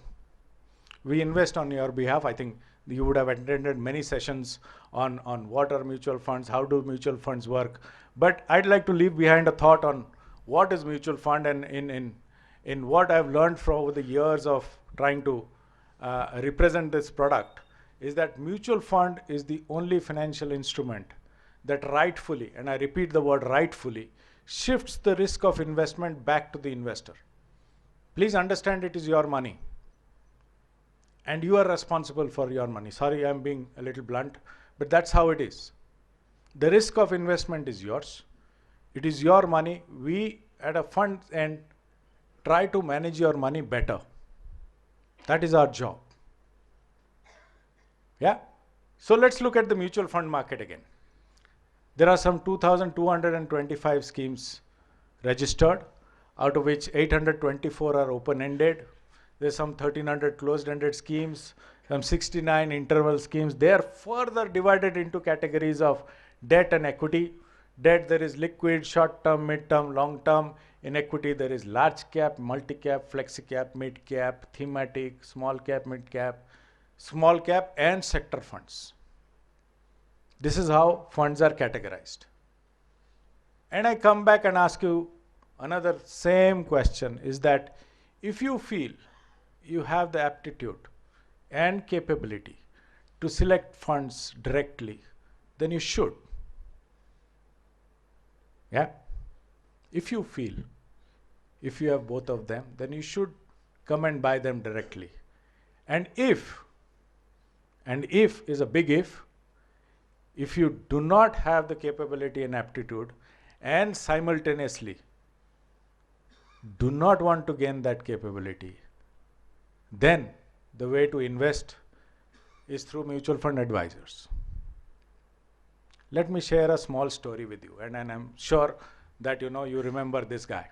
S4: We invest on your behalf. I think you would have attended many sessions on what are mutual funds, how do mutual funds work. But I'd like to leave behind a thought on what is mutual fund, and in what I've learned from over the years of trying to represent this product is that mutual fund is the only financial instrument that rightfully, and I repeat the word rightfully, shifts the risk of investment back to the investor. Please understand, it is your money, and you are responsible for your money. Sorry, I'm being a little blunt, but that's how it is. The risk of investment is yours. It is your money. We at a fund end try to manage your money better. That is our job. Yeah? So let's look at the mutual fund market again. There are some 2,225 schemes registered, out of which 824 are open-ended. There's some 1,300 closed-ended schemes, some 69 interval schemes. They are further divided into categories of debt and equity. Debt, there is liquid, short-term, mid-term, long-term. In equity, there is large cap, multi-cap, flexi-cap, mid-cap, thematic, small cap, mid-cap, small cap, and sector funds. This is how funds are categorized. And I come back and ask you another same question, is that if you feel you have the aptitude and capability to select funds directly, then you should. Yeah? If you feel, if you have both of them, then you should come and buy them directly. And if is a big if you do not have the capability and aptitude and simultaneously do not want to gain that capability, then the way to invest is through mutual fund advisors. Let me share a small story with you, and I'm sure that you remember this guy.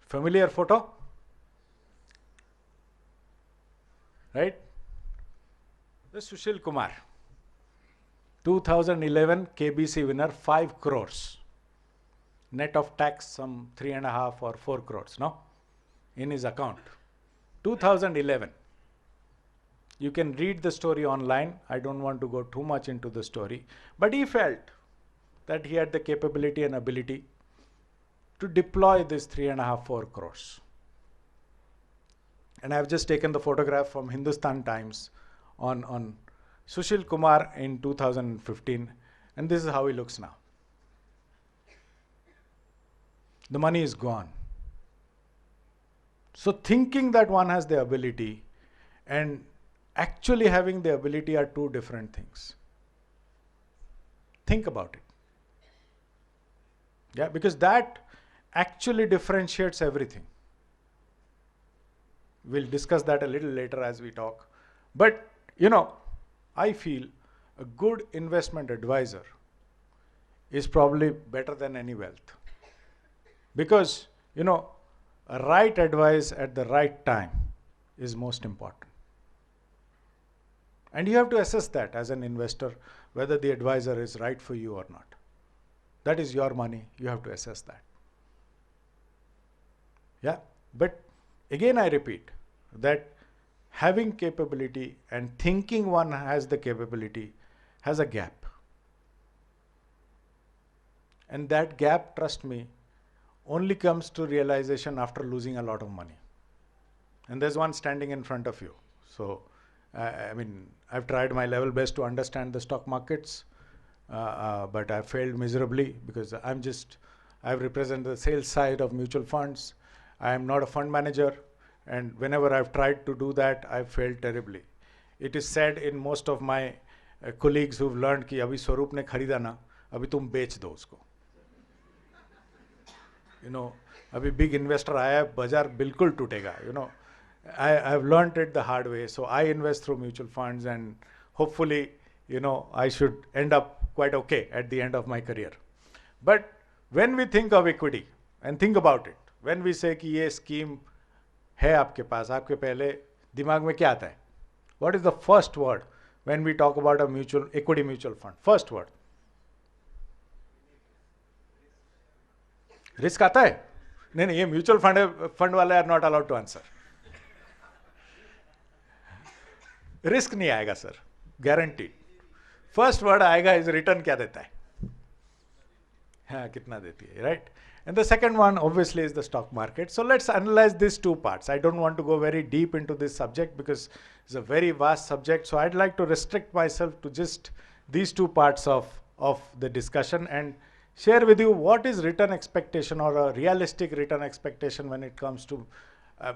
S4: Familiar photo? Right? This is Sushil Kumar, 2011 KBC winner, 5 crores. Net of tax, some 3.5 or 4 crores, no? In his account. 2011. You can read the story online. I don't want to go too much into the story. But he felt that he had the capability and ability to deploy this 3.5, 4 crores. And I've just taken the photograph from Hindustan Times on Sushil Kumar in 2015. And this is how he looks now. The money is gone. So thinking that one has the ability and actually having the ability are two different things. Think about it. Yeah, because that actually differentiates everything. We'll discuss that a little later as we talk. But, I feel a good investment advisor is probably better than any wealth. Because, a right advice at the right time is most important. And you have to assess that as an investor, whether the advisor is right for you or not. That is your money. You have to assess that. Yeah. But again, I repeat that having capability and thinking one has the capability has a gap. And that gap, trust me, only comes to realization after losing a lot of money. And there's one standing in front of you. So, I've tried my level best to understand the stock markets. but I failed miserably because I represent the sales side of mutual funds. I am not a fund manager, and whenever I've tried to do that, I've failed terribly. It is said in most of my colleagues who've learned कि अभी स्वरूप ने खरीदा ना, अभी तुम बेच दो उसको. अभी big investor आया है, बाजार बिल्कुल टूटेगा. I've learned it the hard way, so I invest through mutual funds, and hopefully, I should end up quite okay at the end of my career. But when we think of equity, and think about it, when we say कि ये scheme है आपके पास, आपके पहले दिमाग में क्या आता है? What is the first word when we talk about a equity mutual fund? First word. Risk आता है? नहीं, ये mutual fund वाले are not allowed to answer. Risk नहीं आएगा सर, guaranteed. First word आएगा is return क्या देता है? हाँ, कितना देती है, right? And the second one obviously is the stock market. So let's analyze these two parts. I don't want to go very deep into this subject because it's a very vast subject. So I'd like to restrict myself to just these two parts of the discussion and share with you what is return expectation or a realistic return expectation when it comes to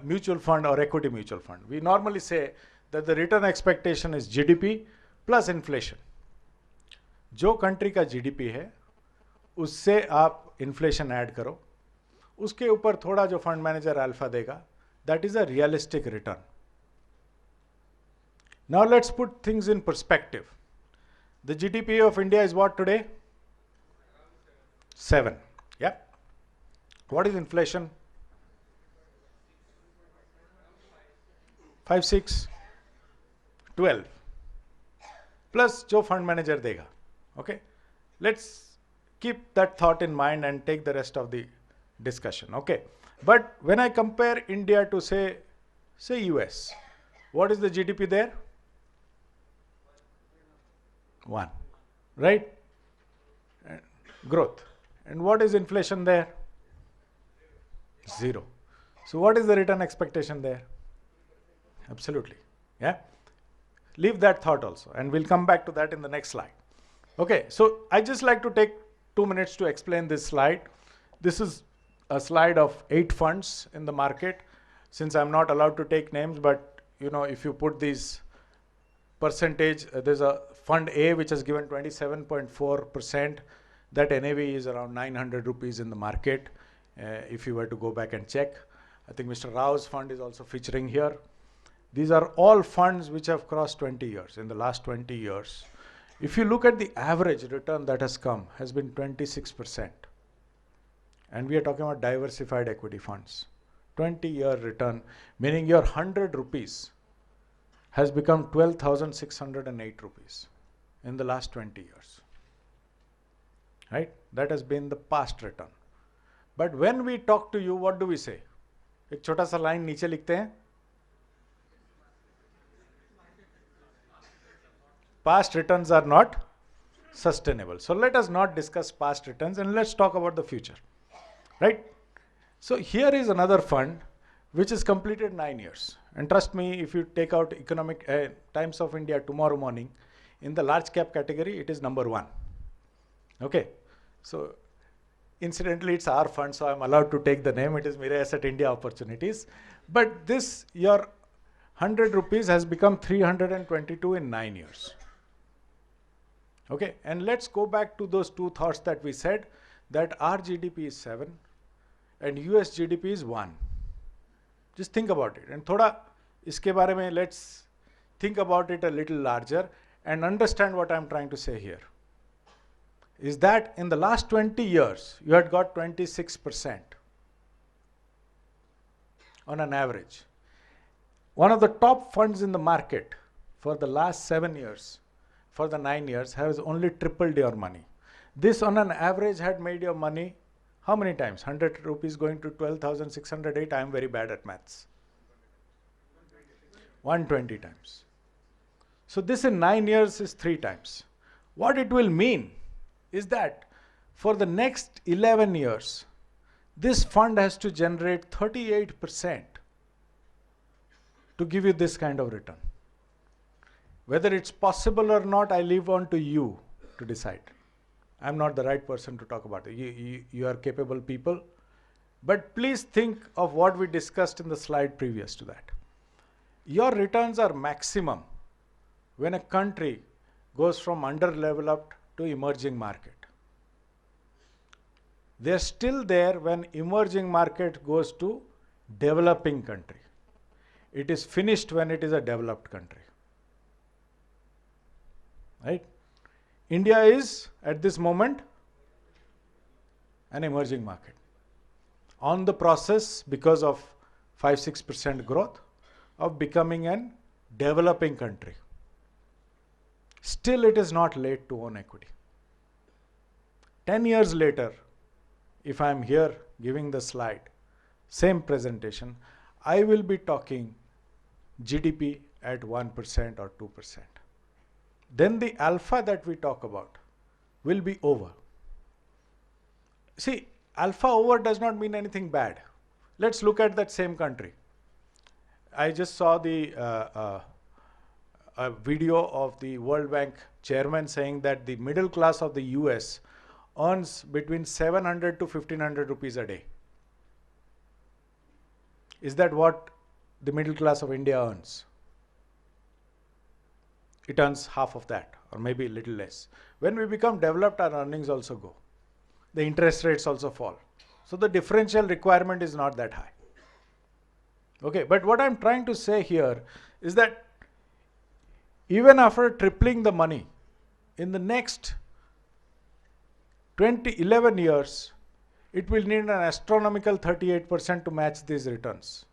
S4: mutual fund or equity mutual fund. We normally say that the return expectation is GDP plus inflation. जो country का GDP है उससे आप inflation add करो, उसके ऊपर थोड़ा जो फंड मैनेजर अल्फा देगा, that is a realistic return. Now let's put things in perspective. The GDP of India is what today? 7. या व्हाट इज इन्फ्लेशन? 5, 6, 12 प्लस जो फंड मैनेजर देगा. Okay, let's keep that thought in mind and take the rest of the discussion. Okay, but when I compare India to say US, what is the GDP there? 1, right? Growth. And what is inflation there? 0. So what is the return expectation there? Absolutely. Yeah. Leave that thought also, and we'll come back to that in the next slide. Okay, so I just like to take 2 minutes to explain this slide. This is a slide of 8 funds in the market. Since I'm not allowed to take names, but if you put these percentage, there's a fund A which has given 27.4%. That NAV is around 900 rupees in the market. If you were to go back and check, I think Mr. Rao's fund is also featuring here. These are all funds which have crossed 20 years, in the last 20 years. If you look at the average return that has come, has been 26%. And we are talking about diversified equity funds. 20-year return, meaning your 100 rupees has become 12,608 rupees in the last 20 years. Right? That has been the past return. But when we talk to you, what do we say? एक छोटा सा line नीचे लिखते हैं. Past returns are not sustainable. So let us not discuss past returns and let's talk about the future. Right? So here is another fund which has completed 9 years. And trust me, if you take out Economic Times of India tomorrow morning, in the large cap category, it is number 1. Okay. So incidentally, it's our fund, so I'm allowed to take the name. It is Mirae Asset India Opportunities. But this, your 100 rupees has become 322 in 9 years. Okay, and let's go back to those 2 thoughts that we said, that our GDP is 7 and US GDP is 1. Just think about it. And thoda iske baare mein, let's think about it a little larger and understand what I'm trying to say here. Is that in the last 20 years, you had got 26% on an average. One of the top funds in the market for the last 7 years, for the 9 years, has only tripled your money. This on an average had made your money how many times? 100 rupees going to 12,608. I am very bad at maths. 120 times. So this in 9 years is 3 times. What it will mean is that for the next 11 years, this fund has to generate 38% to give you this kind of return. Whether it's possible or not, I leave on to you to decide. I'm not the right person to talk about it. You are capable people. But please think of what we discussed in the slide previous to that. Your returns are maximum when a country goes from underdeveloped to emerging market. They're still there when emerging market goes to developing country. It is finished when it is a developed country. Right? India is, at this moment, an emerging market. On the process, because of 5-6% growth, of becoming an developing country. Still, it is not late to own equity. 10 years later, if I am here giving the slide, same presentation, I will be talking GDP at 1% or 2%. Then the alpha that we talk about will be over. See, alpha over does not mean anything bad. Let's look at that same country. I just saw the a video of the World Bank chairman saying that the middle class of the US earns between 700 to 1500 rupees a day. Is that what the middle class of India earns? It earns half of that, or maybe a little less. When we become developed, our earnings also go. The interest rates also fall. So the differential requirement is not that high. Okay, but what I'm trying to say here is that even after tripling the money, in the next 11 years, it will need an astronomical 38% to match these returns.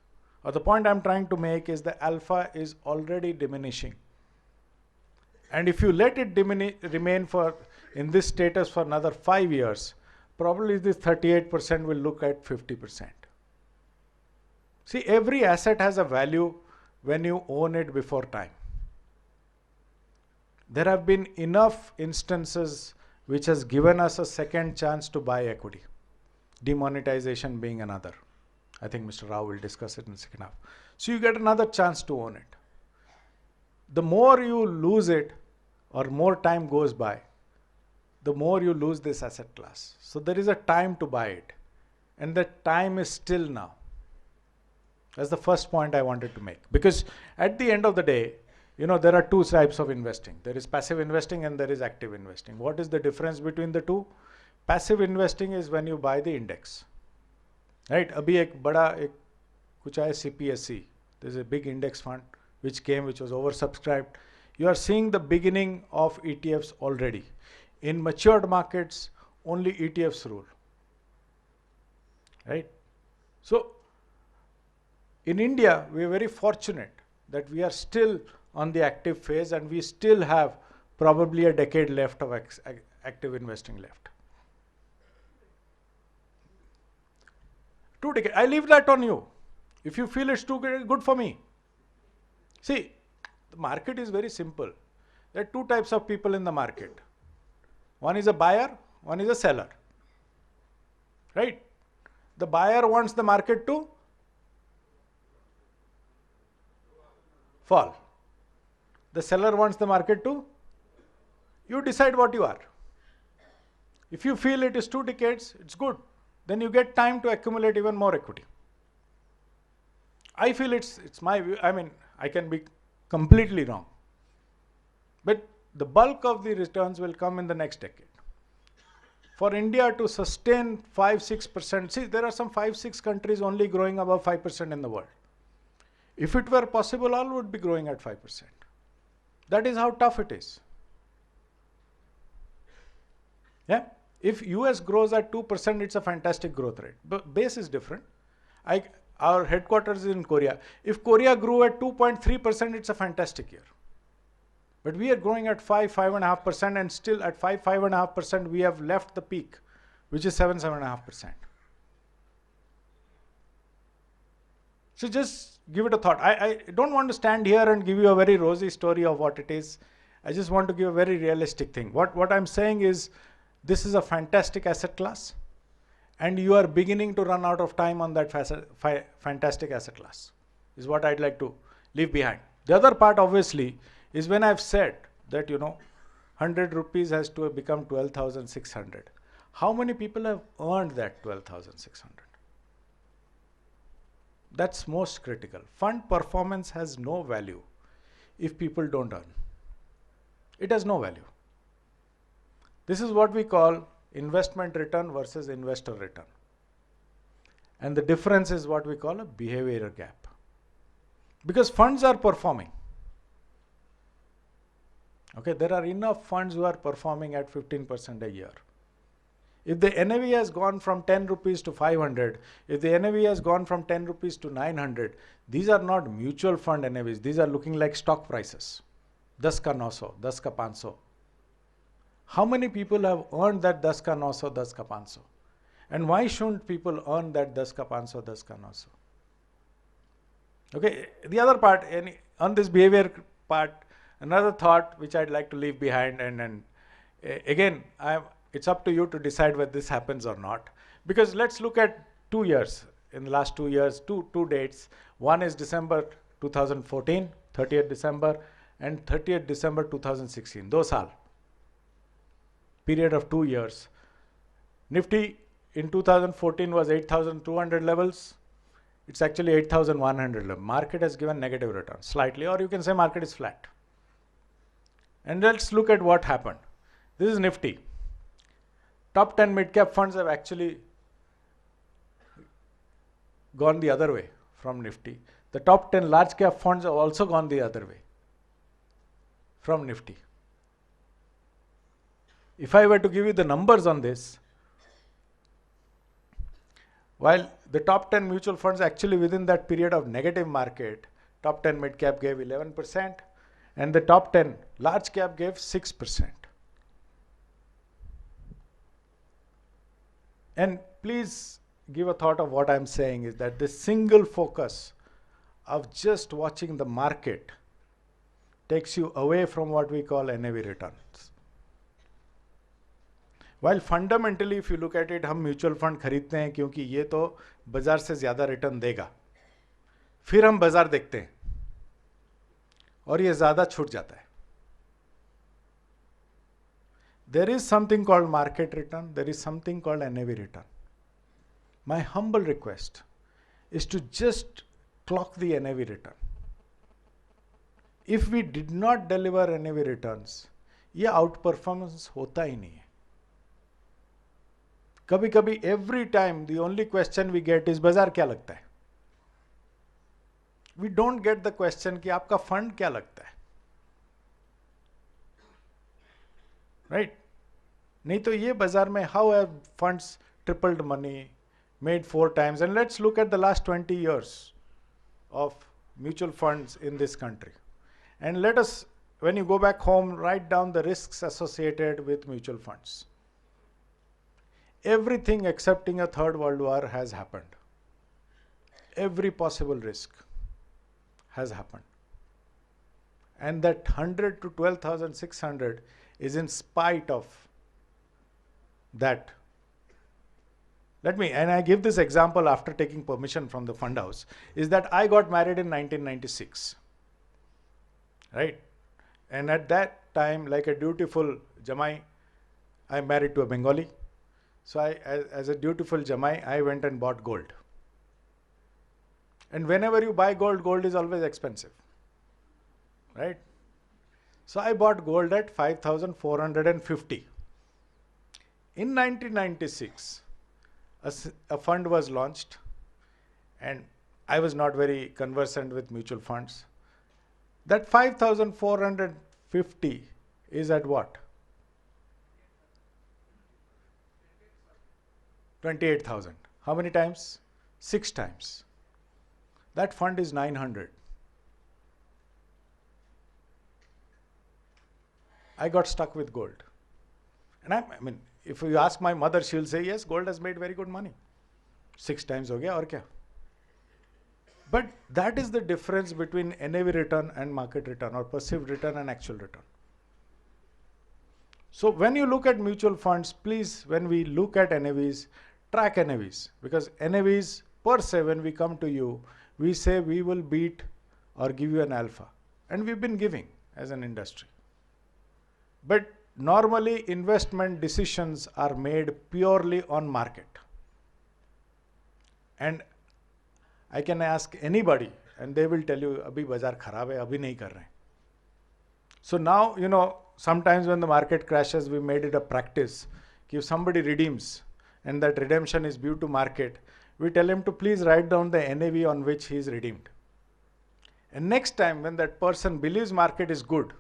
S4: Or the point I'm trying to make is the alpha is already diminishing. And if you let it remain in this status for another 5 years, probably this 38% will look at 50%. See, every asset has a value when you own it before time. There have been enough instances which has given us a second chance to buy equity. Demonetization being another. I think Mr. Rao will discuss it in the second half. So you get another chance to own it. The more you lose it, or more time goes by, the more you lose this asset class. So there is a time to buy it. And that time is still now. That's the first point I wanted to make. Because at the end of the day, there are two types of investing. There is passive investing and there is active investing. What is the difference between the two? Passive investing is when you buy the index. Right? Abhi ek bada kuch aaya CPSC. There's a big index fund which was oversubscribed. You are seeing the beginning of ETFs already. In matured markets, only ETFs rule. Right? So, in India, we are very fortunate that we are still on the active phase and we still have probably a decade left of active investing left. 2 decades. I leave that on you. If you feel it's too good for me. See, the market is very simple. There are two types of people in the market. One is a buyer, one is a seller. Right? The buyer wants the market to fall. The seller wants the market to, you decide what you are. If you feel it is 2 decades, it's good. Then you get time to accumulate even more equity. I feel it's my view. I mean, I can be completely wrong. But the bulk of the returns will come in the next decade. For India to sustain 5-6%, see, there are some 5-6 countries only growing above 5% in the world. If it were possible, all would be growing at 5%. That is how tough it is. Yeah? If US grows at 2%, it's a fantastic growth rate. But base is different. Our headquarters is in Korea. If Korea grew at 2.3%, it's a fantastic year. But we are growing at 5-5.5%, and still at 5-5.5%, we have left the peak, which is 7-7.5%. So just give it a thought. I don't want to stand here and give you a very rosy story of what it is. I just want to give a very realistic thing. What I'm saying is, this is a fantastic asset class, and you are beginning to run out of time on that fantastic asset class, is what I'd like to leave behind. The other part, obviously, is when I've said that, 100 rupees has to become 12,600. How many people have earned that 12,600? That's most critical. Fund performance has no value if people don't earn. It has no value. This is what we call investment return versus investor return. And the difference is what we call a behavioral gap. Because funds are performing. Okay, there are enough funds who are performing at 15% a year. If the NAV has gone from 10 rupees to 500, if the NAV has gone from 10 rupees to 900, these are not mutual fund NAVs. These are looking like stock prices. 10 ka 900, 10 ka 500. How many people have earned that 10 ka 900, 10 ka 500? And why shouldn't people earn that 10 ka 500, 10 ka 900? Okay, the other part, on this behavior part, another thought which I'd like to leave behind, and again, it's up to you to decide whether this happens or not. Because let's look at 2 years. In the last 2 years, two dates. One is December 2014, 30th December, and 30th December 2016. 2 saal. Period of 2 years. Nifty in 2014 was 8,200 levels. It's actually 8,100 level. Market has given negative return slightly, or you can say market is flat. And let's look at what happened. This is Nifty. Top 10 mid-cap funds have actually gone the other way from Nifty. The top 10 large-cap funds have also gone the other way from Nifty. If I were to give you the numbers on this, while the top 10 mutual funds actually within that period of negative market, top 10 mid-cap gave 11%, and the top 10 large-cap gave 6%. And please give a thought of what I'm saying is that the single focus of just watching the market takes you away from what we call NAV returns. While fundamentally if you look at it, हम mutual fund खरीदते हैं क्योंकि ये तो बाजार से ज़्यादा return देगा, फिर हम बाजार देखते हैं और ये ज़्यादा छूट जाता है. There is something called market return. There is something called NAV return. My humble request is to just clock the NAV return. If we did not deliver NAV returns, ये outperformance होता ही नहीं है. कभी कभी every time the only question we get is बाजार क्या लगता है? We don't get the question कि आपका fund क्या लगता है? Right? नहीं तो ये बाजार में how have funds tripled money, made 4 times, and let's look at the last 20 years of mutual funds in this country. And let us, when you go back home, write down the risks associated with mutual funds. Everything excepting a third world war has happened. Every possible risk has happened. And that 100 to 12,600 is in spite of that. And I give this example after taking permission from the fund house, is that I got married in 1996, right? And at that time, like a dutiful Jamai, I married to a Bengali. So as a dutiful Jamai, I went and bought gold. And whenever you buy gold, gold is always expensive, right? So I bought gold at 5,450. In 1996, a fund was launched, and I was not very conversant with mutual funds. That 5,450 is at what? 28,000. How many times? 6 times. That fund is 900. I got stuck with gold. And I mean, if you ask my mother, she'll say, yes, gold has made very good money. 6 times ho gaya, aur kya? But that is the difference between NAV return and market return, or perceived return and actual return. So when you look at mutual funds, please, when we look at NAVs, track NAVs, because NAVs per se, when we come to you, we say we will beat or give you an alpha. And we've been giving as an industry. But normally investment decisions are made purely on market. And I can ask anybody and they will tell you, abhi bazaar kharab hai, abhi nahi kar rahe. So now, you know, sometimes when the market crashes, we made it a practice. If somebody redeems and that redemption is due to market, we tell him to please write down the NAV on which he is redeemed. And next time when that person believes market is good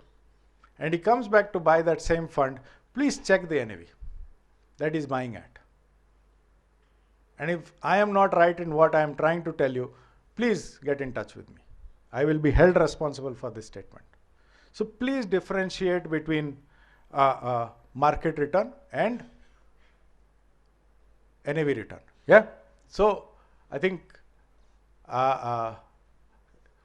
S4: and he comes back to buy that same fund, please check the NAV that is buying at. And if I am not right in what I am trying to tell you, please get in touch with me. I will be held responsible for this statement. So please differentiate between market return and NAV return. Yeah. So I think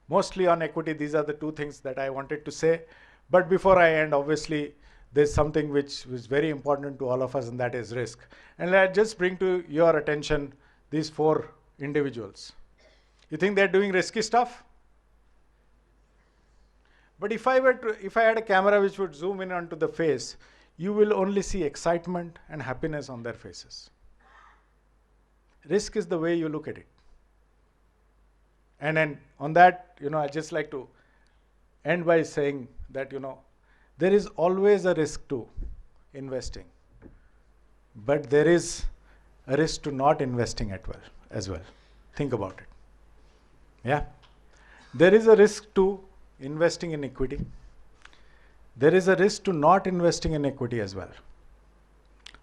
S4: mostly on equity, these are the two things that I wanted to say. But before I end, obviously, there's something which is very important to all of us, and that is risk. And I'll just bring to your attention these 4 individuals. You think they're doing risky stuff? But if I had a camera which would zoom in onto the face, you will only see excitement and happiness on their faces. Risk is the way you look at it. And then on that, you know, I just like to end by saying that, you know, there is always a risk to investing, but there is a risk to not investing as well. Think about it. Yeah. There is a risk to investing in equity. There is a risk to not investing in equity as well.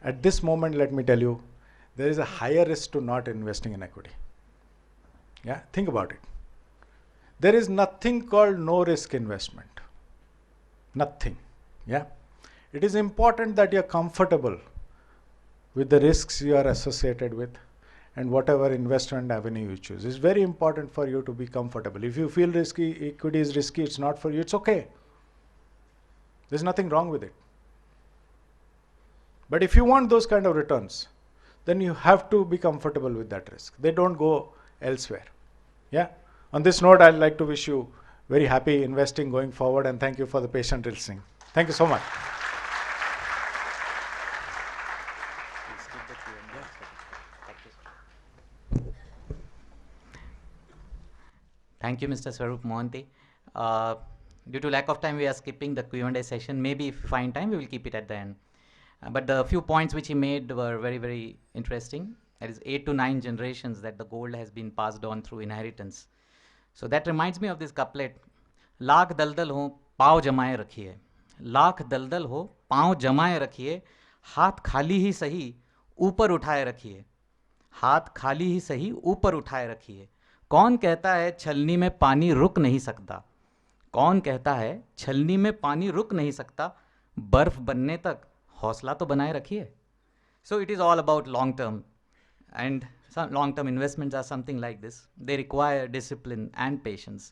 S4: At this moment, let me tell you, there is a higher risk to not investing in equity. Yeah, think about it. There is nothing called no risk investment. Nothing. Yeah. It is important that you're comfortable with the risks you are associated with and whatever investment avenue you choose. It's very important for you to be comfortable. If you feel risky, equity is risky, it's not for you, it's okay. There's nothing wrong with it. But if you want those kind of returns, then you have to be comfortable with that risk. They don't go elsewhere. Yeah. On this note, I'd like to wish you very happy investing going forward, and thank you for the patient listening. Thank you so much.
S1: Thank you, Mr. Swaroop Mohanty. Due to lack of time, we are skipping the Q&A session. Maybe if we find time, we will keep it at the end. But the few points which he made were very, very interesting. That is 8 to 9 generations that the gold has been passed on through inheritance. So that reminds me of this couplet. Lakh दलदल हो पाँव जमाए रखिए, लाख दलदल हो पाँव जमाए रखिए, हाथ खाली ही सही ऊपर उठाए रखिए, हाथ खाली ही सही ऊपर उठाए रखिए. कौन कहता है छलनी में पानी रुक नहीं सकता, कौन कहता है छलनी में पानी रुक नहीं सकता, बर्फ बनने तक हौसला तो बनाए रखिए. So it is all about long term, and some long term investments are something like this. They require discipline and patience.